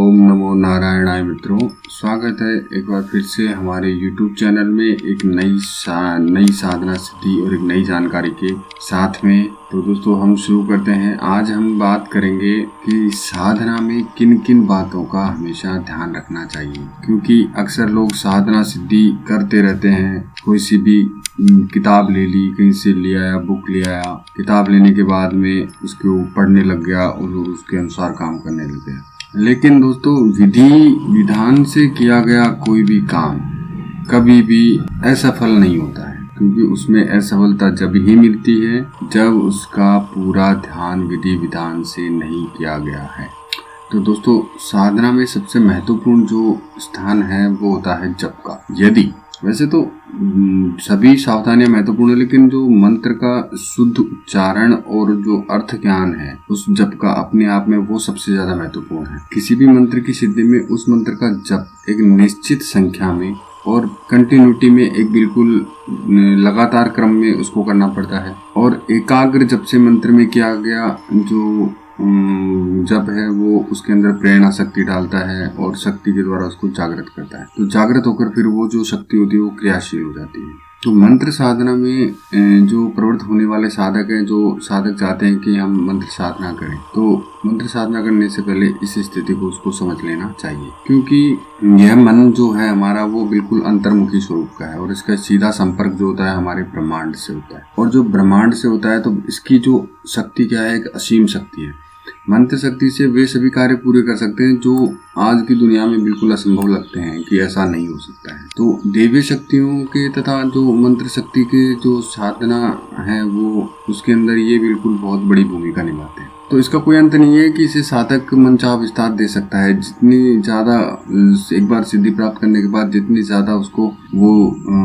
ओम नमो नारायणाय मित्रों, स्वागत है एक बार फिर से हमारे YouTube चैनल में एक नई साधना सिद्धि और एक नई जानकारी के साथ में। तो दोस्तों हम शुरू करते हैं। आज हम बात करेंगे कि साधना में किन किन बातों का हमेशा ध्यान रखना चाहिए, क्योंकि अक्सर लोग साधना सिद्धि करते रहते हैं। कोई सी भी किताब ले ली, कहीं से ले आया, बुक ले आया, किताब लेने के बाद में उसको पढ़ने लग गया और उसके अनुसार काम करने लग गया। लेकिन दोस्तों विधि विधान से किया गया कोई भी काम कभी भी असफल नहीं होता है, क्योंकि उसमें असफलता जब ही मिलती है जब उसका पूरा ध्यान विधि विधान से नहीं किया गया है। तो दोस्तों साधना में सबसे महत्वपूर्ण जो स्थान है वो होता है जप का। यदि वैसे तो सभी सावधानियां महत्वपूर्ण है, लेकिन जो मंत्र का शुद्ध उच्चारण और जो अर्थ ज्ञान है उस जप का अपने आप में वो सबसे ज्यादा महत्वपूर्ण है। किसी भी मंत्र की सिद्धि में उस मंत्र का जप एक निश्चित संख्या में और कंटिन्यूटी में एक बिल्कुल लगातार क्रम में उसको करना पड़ता है। और एकाग्र जप से मंत्र में किया गया जो जप है वो उसके अंदर प्रेरणा शक्ति डालता है और शक्ति के द्वारा उसको जागृत करता है। तो जागृत होकर फिर वो जो शक्ति होती है वो क्रियाशील हो जाती है। तो मंत्र साधना में जो प्रवृत्त होने वाले साधक हैं, जो साधक चाहते हैं कि हम मंत्र साधना करें, तो मंत्र साधना करने से पहले इस स्थिति को उसको समझ लेना चाहिए, क्योंकि यह मन जो है हमारा वो बिल्कुल अंतर्मुखी स्वरूप का है और इसका सीधा संपर्क जो होता है हमारे ब्रह्मांड से होता है। और जो ब्रह्मांड से होता है तो इसकी जो शक्ति क्या है, एक असीम शक्ति है। मंत्र शक्ति से वे सभी कार्य पूरे कर सकते हैं जो आज की दुनिया में बिल्कुल असंभव लगते हैं कि ऐसा नहीं हो सकता है। तो देवी शक्तियों के तथा जो मंत्र शक्ति के जो साधना है वो उसके अंदर ये बिल्कुल बहुत बड़ी भूमिका निभाते हैं। तो इसका कोई अंत नहीं है कि इसे साधक मनचाहा विस्तार दे सकता है। जितनी ज्यादा एक बार सिद्धि प्राप्त करने के बाद जितनी ज्यादा उसको वो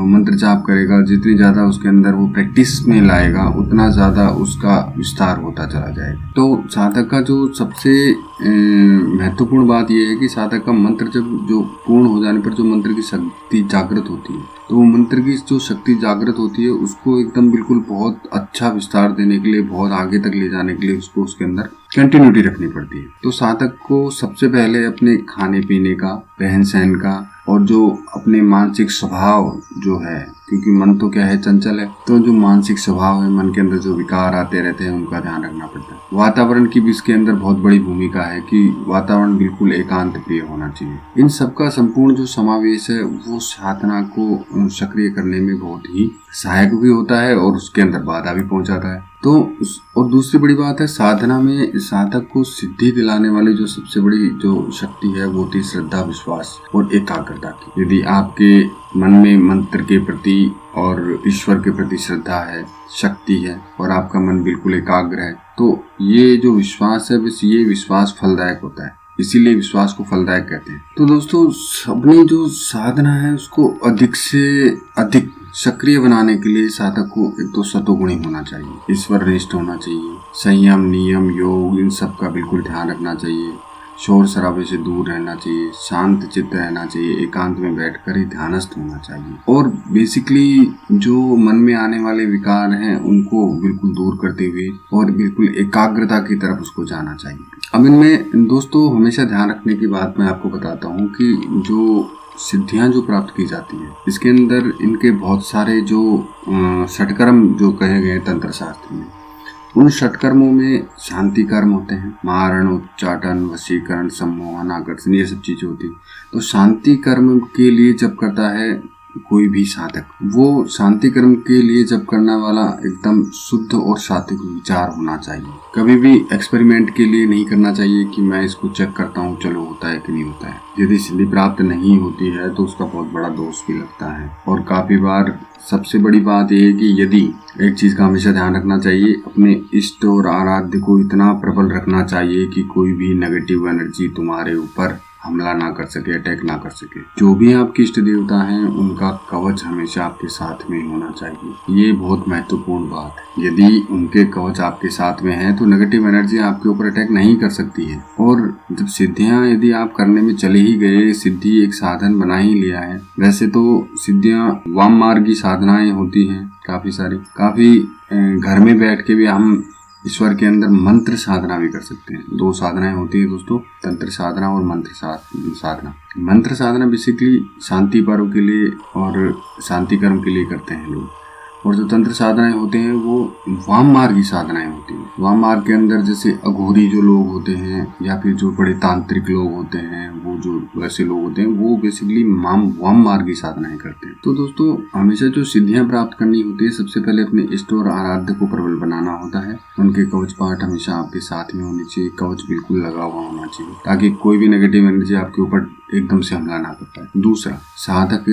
मंत्र जाप करेगा, जितनी ज्यादा उसके अंदर वो प्रैक्टिस में लाएगा, उतना ज्यादा उसका विस्तार होता चला जाएगा। तो साधक का जो सबसे महत्वपूर्ण बात यह है कि साधक का मंत्र जब जो पूर्ण हो जाने पर जो मंत्र की शक्ति जागृत होती है, तो वो मंत्र की जो शक्ति जागृत होती है उसको एकदम बिल्कुल बहुत अच्छा विस्तार देने के लिए, बहुत आगे तक ले जाने के लिए उसको उसके अंदर कंटिन्यूटी रखनी पड़ती है। तो साधक को सबसे पहले अपने खाने पीने का, रहन सहन का और जो अपने मानसिक स्वभाव जो है, क्योंकि मन तो क्या है, चंचल है, तो जो मानसिक स्वभाव है, मन के अंदर जो विकार आते रहते हैं उनका ध्यान रखना पड़ता है। वातावरण की भी इसके अंदर बहुत बड़ी भूमिका है कि वातावरण बिल्कुल एकांत प्रिय होना चाहिए। इन सबका संपूर्ण जो समावेश है वो साधना को सक्रिय करने में बहुत ही सहायक भी होता है और उसके अंदर बाधा भी पहुंचाता है। तो और दूसरी बड़ी बात है, साधना में साधक को सिद्धि दिलाने वाली जो सबसे बड़ी जो शक्ति है वो होती है श्रद्धा, विश्वास और एकाग्रता की। यदि आपके मन में मंत्र के प्रति और ईश्वर के प्रति श्रद्धा है, शक्ति है और आपका मन बिल्कुल एकाग्र है, तो ये जो विश्वास है बस ये विश्वास फलदायक होता है, इसीलिए विश्वास को फलदायक कहते हैं। तो दोस्तों अपनी जो साधना है उसको अधिक से अधिक सक्रिय बनाने के लिए साधक को एक तो सतोगुणी होना चाहिए, ईश्वरनिष्ठ होना चाहिए, संयम, नियम, योग, इन सब का बिल्कुल ध्यान रखना चाहिए, शोर शराबे से दूर रहना चाहिए, शांत चित्त रहना चाहिए, एकांत में बैठकर ही ध्यानस्थ होना चाहिए और बेसिकली जो मन में आने वाले विकार हैं उनको बिल्कुल दूर करते हुए और बिल्कुल एकाग्रता की तरफ उसको जाना चाहिए। अब इनमें दोस्तों हमेशा ध्यान रखने की बात मैं आपको बताता हूँ कि जो सिद्धियां जो प्राप्त की जाती है इसके अंदर इनके बहुत सारे जो षटकर्म जो कहे गए तंत्र शास्त्र में, उन षटकर्मों में शांति कर्म होते हैं, मारण, उच्चाटन, वशीकरण, सम्मोहन, आकर्षण, ये सब चीजें होती हैं। तो शांति कर्म के लिए जब करता है कोई भी साधक, वो शांति कर्म के लिए जब करने वाला एकदम शुद्ध और सात्विक विचार होना चाहिए। कभी भी एक्सपेरिमेंट के लिए नहीं करना चाहिए कि मैं इसको चेक करता हूँ चलो होता है कि नहीं होता है। यदि सिद्धि प्राप्त नहीं होती है तो उसका बहुत बड़ा दोष भी लगता है। और काफी बार सबसे बड़ी बात यह है कि यदि एक चीज का हमेशा ध्यान रखना चाहिए, अपने इष्ट और आराध्य को इतना प्रबल रखना चाहिए कि कोई भी नेगेटिव एनर्जी तुम्हारे ऊपर हमला ना कर सके, अटैक ना कर सके। जो भी आपके इष्ट देवता हैं उनका कवच हमेशा आपके साथ में होना चाहिए, ये बहुत महत्वपूर्ण बात है। यदि उनके कवच आपके साथ में है तो नेगेटिव एनर्जी आपके ऊपर अटैक नहीं कर सकती है। और जब सिद्धियां यदि आप करने में चले ही गए, सिद्धि एक साधन बना ही लिया है, वैसे तो सिद्धियां वाम मार्गी साधनाएं होती हैं काफी सारी, काफी घर में बैठ के भी हम ईश्वर के अंदर मंत्र साधना भी कर सकते हैं। 2 साधनाएं होती है दोस्तों, तंत्र साधना और मंत्र साधना। मंत्र साधना बेसिकली शांति पर्व के लिए और शांति कर्म के लिए करते हैं लोग, और जो तंत्र साधनाएं होते हैं वो वाम मार्गी साधनाएं होती हैं। वाम मार्ग के अंदर जैसे अघोरी जो लोग होते हैं या फिर जो बड़े तांत्रिक लोग होते हैं, वो जो वैसे लोग होते हैं वो बेसिकली वाम मार्गी साधनाएं करते हैं। तो दोस्तों हमेशा जो सिद्धियां प्राप्त करनी होती है, सबसे पहले अपने इष्ट और आराध्य को प्रबल बनाना होता है। उनके कवच पाठ हमेशा आपके साथ में होनी चाहिए, कवच बिल्कुल लगा हुआ होना चाहिए ताकि कोई भी नेगेटिव एनर्जी आपके ऊपर एकदम से हमला ना कर पाए। दूसरा, साधक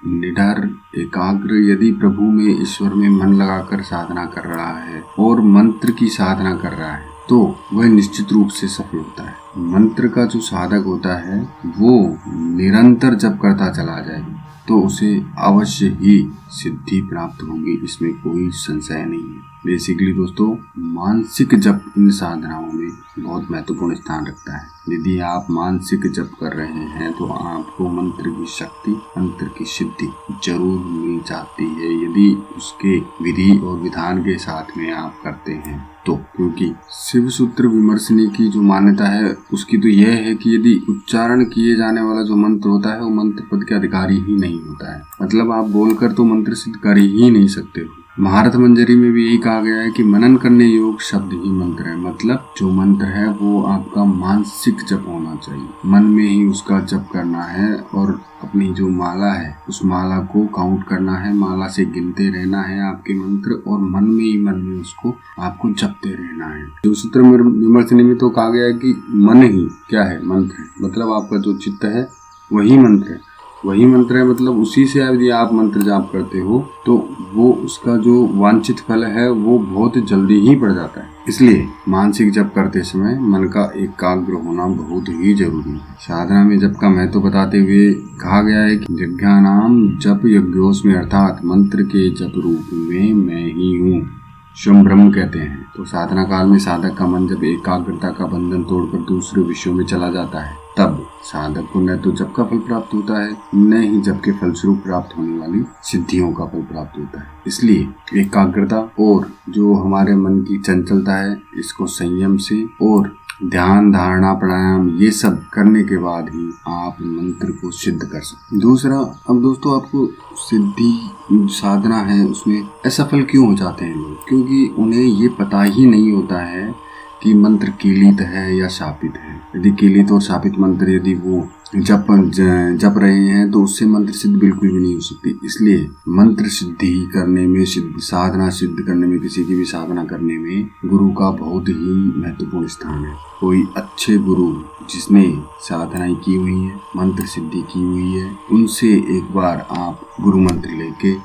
निडर एकाग्र यदि प्रभु में ईश्वर में मन लगाकर साधना कर रहा है और मंत्र की साधना कर रहा है तो वह निश्चित रूप से सफल होता है। मंत्र का जो साधक होता है वो निरंतर जप करता चला जाए तो उसे अवश्य ही सिद्धि प्राप्त होगी, इसमें कोई संशय नहीं है। बेसिकली दोस्तों मानसिक जप इन साधनाओं में बहुत महत्वपूर्ण स्थान रखता है। यदि आप मानसिक जप कर रहे हैं तो आपको मंत्र की शक्ति, मंत्र की सिद्धि जरूर मिल जाती है, यदि उसके विधि और विधान के साथ में आप करते हैं तो। क्योंकि शिव सूत्र विमर्शनी की जो मान्यता है उसकी तो यह है कि यदि उच्चारण किए जाने वाला जो मंत्र होता है वो मंत्र पद के अधिकारी ही नहीं होता है, मतलब आप बोलकर तो मंत्र सिद्ध कर ही नहीं सकते हो। महारत मंजरी में भी यही कहा गया है कि मनन करने योग शब्द ही मंत्र है, मतलब जो मंत्र है वो आपका मानसिक जप होना चाहिए, मन में ही उसका जप करना है और अपनी जो माला है उस माला को काउंट करना है, माला से गिनते रहना है आपके मंत्र और मन में उसको आपको जपते रहना है। जो सूत्र विमर्शनी में तो कहा गया है कि मन ही क्या है, मंत्र है, मतलब आपका जो चित्त है वही मंत्र है, वही मंत्र है, मतलब उसी से यदि आप मंत्र जाप करते हो तो वो उसका जो वांछित फल है वो बहुत जल्दी ही पड़ जाता है। इसलिए मानसिक जप करते समय मन का एकाग्र होना बहुत ही जरूरी है। साधना में जप का महत्व बताते हुए कहा गया है कि यज्ञानाम जप यज्ञोस्मि, अर्थात मंत्र के जप रूप में मैं ही हूँ, स्वयं ब्रह्म कहते हैं। तो साधना काल में साधक का मन जब एकाग्रता का बंधन तोड़कर दूसरे विषयों में चला जाता है तब साधक को न तो जप का फल प्राप्त होता है न ही जप के फलस्वरूप प्राप्त होने वाली सिद्धियों का फल प्राप्त होता है। इसलिए एकाग्रता और जो हमारे मन की चंचलता है इसको संयम से और ध्यान, धारणा, प्राणायाम ये सब करने के बाद ही आप मंत्र को सिद्ध कर सकते हैं। दूसरा, अब दोस्तों आपको सिद्धि साधना है उसमें असफल क्यों हो जाते हैं लोग, क्योंकि उन्हें ये पता ही नहीं होता है कि मंत्र कीलित है या शापित है। यदि कीलित और शापित मंत्र यदि वो जप रहे हैं तो उससे मंत्र सिद्ध बिल्कुल भी नहीं हो सकती। इसलिए मंत्र सिद्धि करने में, साधना सिद्ध करने में, किसी की भी साधना करने में गुरु का बहुत ही महत्वपूर्ण स्थान है। कोई अच्छे गुरु जिसने साधनाएं की हुई है, मंत्र सिद्धि की हुई है, उनसे एक बार आप गुरु मंत्र लेके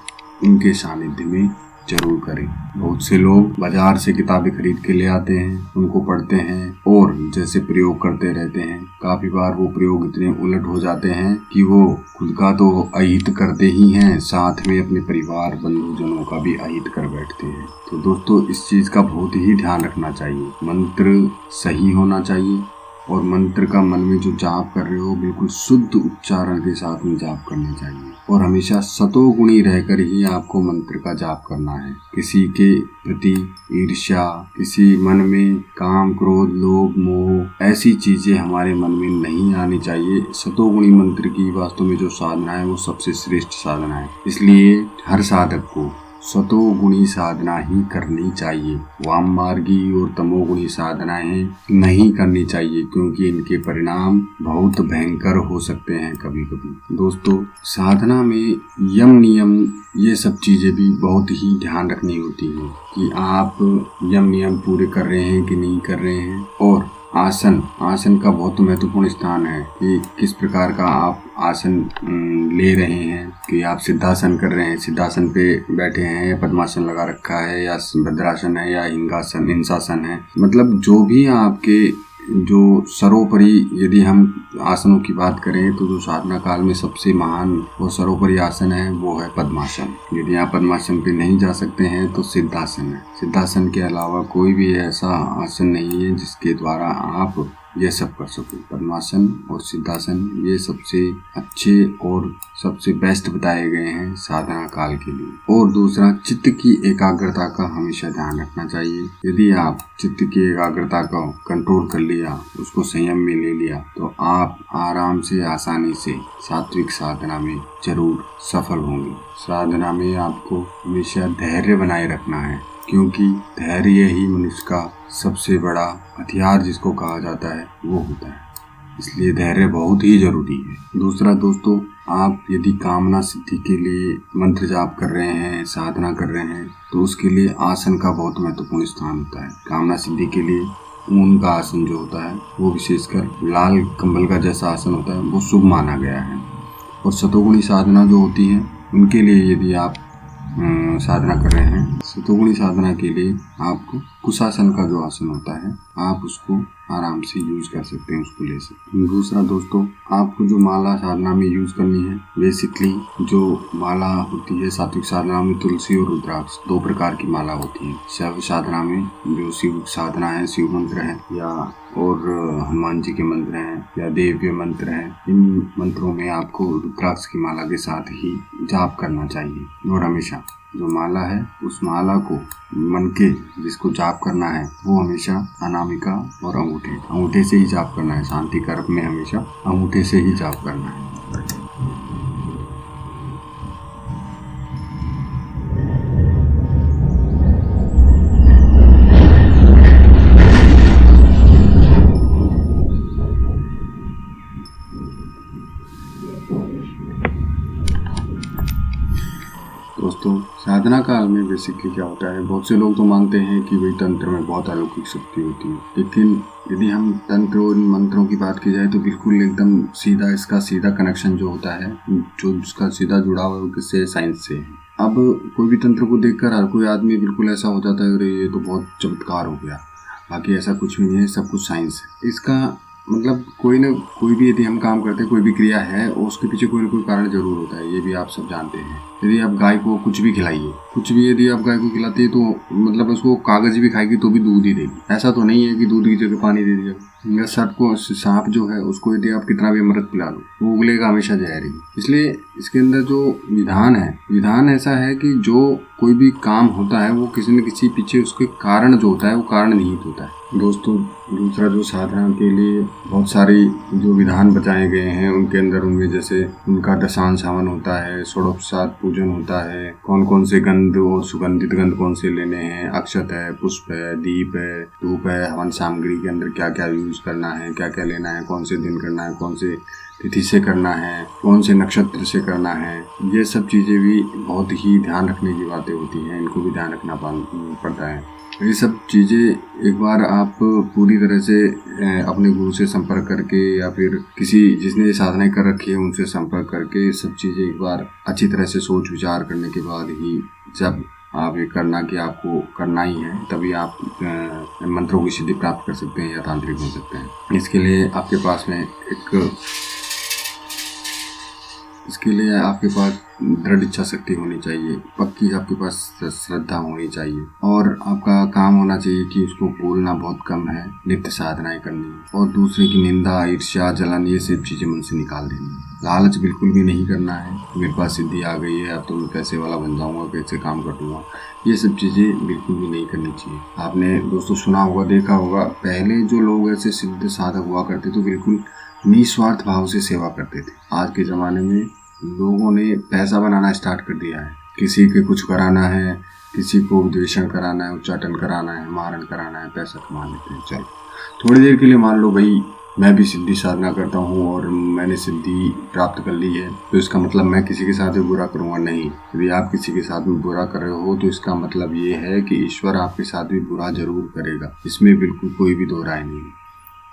उनके सानिध्य में जरूर करें। बहुत से लोग बाजार से किताबें खरीद के ले आते हैं, उनको पढ़ते हैं और जैसे प्रयोग करते रहते हैं। काफी बार वो प्रयोग इतने उलट हो जाते हैं कि वो खुद का तो अहित करते ही हैं, साथ में अपने परिवार बंधुजनों का भी अहित कर बैठते हैं। तो दोस्तों इस चीज का बहुत ही ध्यान रखना चाहिए। मंत्र सही होना चाहिए और मंत्र का मन में जो जाप कर रहे हो बिल्कुल शुद्ध उच्चारण के साथ में जाप करना चाहिए और हमेशा सतोगुणी रहकर ही आपको मंत्र का जाप करना है। किसी के प्रति ईर्ष्या, किसी मन में काम, क्रोध, लोभ, मोह ऐसी चीजें हमारे मन में नहीं आनी चाहिए। सतोगुणी मंत्र की वास्तव में जो साधना है वो सबसे श्रेष्ठ साधना है। इसलिए हर साधक को सतोगुणी साधना ही करनी चाहिए, वाम मार्गी और तमोगुणी साधनाएं नहीं करनी चाहिए, क्योंकि इनके परिणाम बहुत भयंकर हो सकते हैं कभी कभी। दोस्तों साधना में यम नियम ये सब चीजें भी बहुत ही ध्यान रखनी होती हैं कि आप यम नियम पूरे कर रहे हैं कि नहीं कर रहे हैं। और आसन का बहुत महत्वपूर्ण स्थान है कि किस प्रकार का आप आसन ले रहे हैं, कि आप सिद्धासन कर रहे हैं, सिद्धासन पे बैठे हैं, पद्मासन लगा रखा है, या भद्रासन है, या हिंसासन है। मतलब जो भी आपके जो सर्वोपरि, यदि हम आसनों की बात करें तो जो साधना काल में सबसे महान और सर्वोपरि आसन है वो है पद्मासन। यदि आप पद्मासन पे नहीं जा सकते हैं तो सिद्धासन है। सिद्धासन के अलावा कोई भी ऐसा आसन नहीं है जिसके द्वारा आप ये सब कर सको। पद्मासन और सिद्धासन ये सबसे अच्छे और सबसे बेस्ट बताए गए हैं साधना काल के लिए। और दूसरा, चित्त की एकाग्रता का हमेशा ध्यान रखना चाहिए। यदि आप चित्त की एकाग्रता को कंट्रोल कर लिया, उसको संयम में ले लिया, तो आप आराम से आसानी से सात्विक साधना में जरूर सफल होंगे। साधना में आपको हमेशा धैर्य बनाए रखना है, क्योंकि धैर्य ही मनुष्य का सबसे बड़ा हथियार जिसको कहा जाता है वो होता है। इसलिए धैर्य बहुत ही जरूरी है। दूसरा दोस्तों, आप यदि कामना सिद्धि के लिए मंत्र जाप कर रहे हैं, साधना कर रहे हैं, तो उसके लिए आसन का बहुत महत्वपूर्ण स्थान होता है। कामना सिद्धि के लिए ऊन का आसन जो होता है वो विशेषकर लाल कंबल का जैसा आसन होता है, वो शुभ माना गया है। और सतोगुणी साधना जो होती है उनके लिए यदि आप साधना कर रहे हैं, सतोगुणी साधना के लिए आपको कुशासन का जो आसन होता है आप उसको आराम से यूज कर सकते हैं, उसको ले सकते हैं। दूसरा दोस्तों, आपको जो माला साधना में यूज करनी है, बेसिकली जो माला होती है सात्विक साधना में तुलसी और रुद्राक्ष 2 प्रकार की माला होती है। शैव साधना में जो शिव साधना है, शिव मंत्र है या और हनुमान जी के मंत्र हैं या देव्य मंत्र हैं, इन मंत्रों में आपको रुद्राक्ष की माला के साथ ही जाप करना चाहिए। और हमेशा जो माला है उस माला को मन के जिसको जाप करना है वो हमेशा अनामिका और अंगूठे से ही जाप करना है। शांति कर्म में हमेशा अंगूठे से ही जाप करना है। दोस्तों, साधना काल में बेसिकली क्या होता है, बहुत से लोग तो मानते हैं कि भाई तंत्र में बहुत अलौकिक शक्ति होती है, लेकिन यदि हम तंत्र और मंत्रों की बात की जाए तो बिल्कुल एकदम सीधा इसका सीधा कनेक्शन जो होता है, जो इसका सीधा जुड़ाव है वो किससे, साइंस से है। अब कोई भी तंत्र को देखकर हर कोई आदमी बिल्कुल ऐसा हो जाता है अरे ये तो बहुत चमत्कार हो गया, बाकी ऐसा कुछ भी नहीं है, सब कुछ साइंस है। इसका मतलब कोई भी यदि हम काम करते हैं, कोई भी क्रिया है और उसके पीछे कोई ना कोई कारण जरूर होता है, ये भी आप सब जानते हैं। यदि आप गाय को कुछ भी खिलाइए, कुछ भी यदि आप गाय को खिलाते हैं तो मतलब उसको कागज भी खाएगी तो भी दूध ही देगी। ऐसा तो नहीं है कि दूध की जगह पानी दे दिया। या सांप जो है उसको यदि आप कितना भी अमृत पिला लो वो उगलेगा हमेशा जहर ही। इसलिए इसके अंदर जो विधान ऐसा है कि जो कोई भी काम होता है वो किसी न किसी पीछे उसके कारण जो होता है वो कारण निहित होता है। दोस्तों, दूसरा जो साधना के लिए बहुत सारी जो विधान बताए गए हैं उनके अंदर होंगे, जैसे उनका दशांश हवन होता है, षोडशोपचार पूजन होता है, कौन कौन से गंध और सुगंधित गंध कौन से लेने हैं, अक्षत है, पुष्प है, दीप है, धूप है, हवन सामग्री के अंदर क्या क्या यूज करना है, क्या क्या लेना है, कौन से दिन करना है, कौन से तिथि से करना है, कौन से नक्षत्र से करना है, ये सब चीज़ें भी बहुत ही ध्यान रखने की बातें होती हैं, इनको भी ध्यान रखना पड़ता है। ये सब चीज़ें एक बार आप पूरी तरह से अपने गुरु से संपर्क करके या फिर किसी जिसने ये साधनाएं कर रखी है उनसे संपर्क करके सब चीज़ें एक बार अच्छी तरह से सोच विचार करने के बाद ही जब आप ये करना कि आपको करना ही है, तभी आप मंत्रों की सिद्धि प्राप्त कर सकते हैं या तांत्रिक हो सकते हैं। इसके लिए आपके पास दृढ़ इच्छा शक्ति होनी चाहिए, पक्की आपके पास श्रद्धा होनी चाहिए और आपका काम होना चाहिए कि उसको बोलना बहुत कम है, नित्य साधनाएं करनी है और दूसरे की निंदा, ईर्ष्या, जलन ये सब चीजें मन से निकाल देनी है। लालच बिल्कुल भी नहीं करना है, मेरे पास सिद्धि आ गई है अब तो मैं पैसे वाला बन जाऊंगा, कैसे काम कर दूंगा, ये सब चीजें बिल्कुल भी नहीं करनी चाहिए। आपने दोस्तों सुना होगा, देखा होगा, पहले जो लोग ऐसे सिद्ध साधक हुआ करते तो बिल्कुल निस्वार्थ भाव से सेवा करते थे। आज के ज़माने में लोगों ने पैसा बनाना स्टार्ट कर दिया है, किसी के कुछ कराना है, किसी को द्वेषण कराना है, उच्चाटन कराना है, मारण कराना है, पैसा कमा लेते हैं। चलो थोड़ी देर के लिए मान लो भाई मैं भी सिद्धि साधना करता हूँ और मैंने सिद्धि प्राप्त कर ली है तो इसका मतलब मैं किसी के साथ भी बुरा करूँगा, नहीं। यदि आप किसी के साथ में बुरा कर रहे हो तो इसका मतलब ये है कि ईश्वर आपके साथ भी बुरा जरूर करेगा, इसमें बिल्कुल कोई भी दो राय नहीं।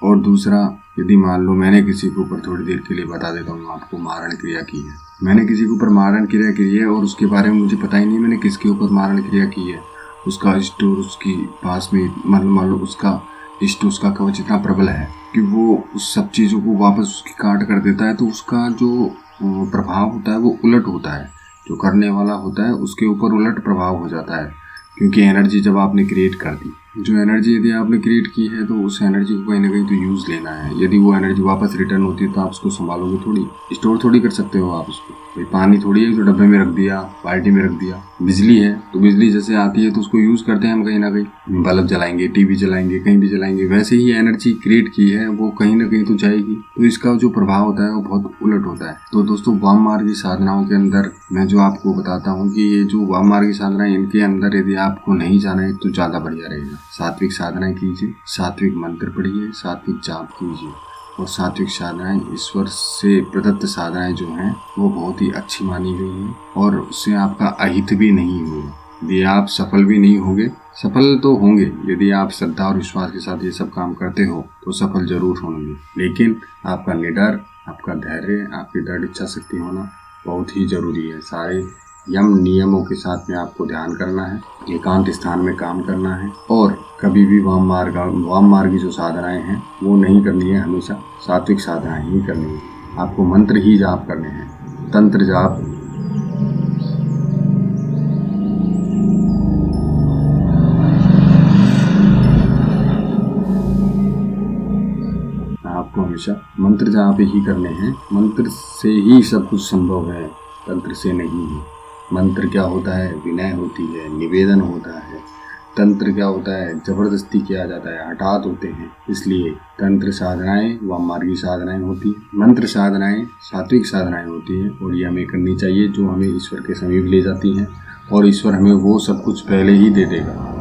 और दूसरा, यदि मान लो मैंने किसी के ऊपर, थोड़ी देर के लिए बता देता हूँ आपको, मारण क्रिया की है, मैंने किसी के ऊपर मारण क्रिया की है और उसके बारे में मुझे पता ही नहीं मैंने किसके ऊपर मारण क्रिया की है, उसका इष्ट और उसकी पास में मान लो उसका इष्ट, उसका कवच इतना प्रबल है कि वो उस सब चीज़ों को वापस उसकी काट कर देता है, तो उसका जो प्रभाव होता है वो उलट होता है, जो करने वाला होता है उसके ऊपर उलट प्रभाव हो जाता है, क्योंकि एनर्जी जब आपने क्रिएट कर दी, जो एनर्जी यदि आपने क्रिएट की है तो उस एनर्जी को कहीं ना कहीं तो यूज़ लेना है। यदि वो एनर्जी वापस रिटर्न होती है तो आप उसको संभालोगे थोड़ी, स्टोर थोड़ी कर सकते हो आप उसको। भाई पानी थोड़ी है जो डब्बे में रख दिया, बाल्टी में रख दिया। बिजली है तो बिजली जैसे आती है तो उसको यूज़ करते हैं हम कहीं ना कहीं, बल्ब जलाएंगे, टीवी जलाएंगे, कहीं भी जलाएंगे। वैसे ही एनर्जी क्रिएट की है वो कहीं ना कहीं तो जाएगी, तो इसका जो प्रभाव होता है वो बहुत उलट होता है। तो दोस्तों वाम मार्गी साधनाओं के अंदर मैं जो आपको बताता हूँ कि ये जो वाम मार्गी साधनाएं, इनके अंदर यदि आपको नहीं जाना है तो ज़्यादा बढ़िया रहेगा। सात्विक साधनाएं कीजिए, सात्विक मंत्र पढ़िए, सात्विक जाप कीजिए। और सात्विक साधनाएं, ईश्वर से प्रदत्त साधनाएं जो हैं वो बहुत ही अच्छी मानी गई हैं और उससे आपका अहित भी नहीं होगा। यदि आप सफल भी नहीं होंगे, सफल तो होंगे यदि आप श्रद्धा और विश्वास के साथ ये सब काम करते हो तो सफल जरूर होंगे। लेकिन आपका निडर, आपका धैर्य, आपकी दृढ़ इच्छा शक्ति होना बहुत ही जरूरी है। सारे यम नियमों के साथ में आपको ध्यान करना है, एकांत स्थान में काम करना है और कभी भी वाम मार्गी जो साधनाएं हैं वो नहीं करनी है। हमेशा सात्विक साधनाएं ही करनी है। आपको मंत्र ही जाप करने हैं, तंत्र जाप। आपको हमेशा मंत्र जाप ही करने हैं। मंत्र से ही सब कुछ संभव है, तंत्र से नहीं है। मंत्र क्या होता है? विनय होती है, निवेदन होता है। तंत्र क्या होता है? जबरदस्ती किया जाता है, हठात होते हैं। इसलिए तंत्र साधनाएं वाम मार्गी साधनाएं होती है, मंत्र साधनाएं सात्विक साधनाएं होती है और ये हमें करनी चाहिए जो हमें ईश्वर के समीप ले जाती हैं। और ईश्वर हमें वो सब कुछ पहले ही दे देगा।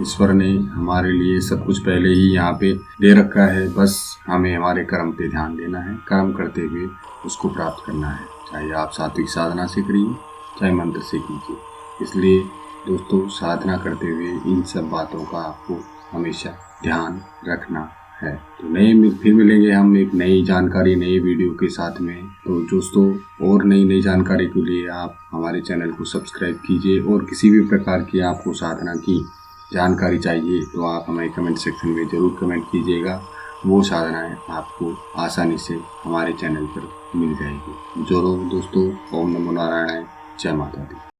ईश्वर ने हमारे लिए सब कुछ पहले ही यहाँ पे दे रखा है, बस हमें हमारे कर्म पे ध्यान देना है, कर्म करते हुए उसको प्राप्त करना है। चाहे आप सात्विक साधना से करिए, चाहे मंत्र से कीजिए। इसलिए दोस्तों साधना करते हुए इन सब बातों का आपको हमेशा ध्यान रखना है। तो फिर मिलेंगे हम एक नई जानकारी, नई वीडियो के साथ में। तो दोस्तों और नई जानकारी के लिए आप हमारे चैनल को सब्सक्राइब कीजिए और किसी भी प्रकार की आपको साधना की जानकारी चाहिए तो आप हमें कमेंट सेक्शन में ज़रूर कमेंट कीजिएगा। वो साधनाएं आपको आसानी से हमारे चैनल पर मिल जाएगी। जो लोग दोस्तों, ओम नमो नारायण, जय माता दी।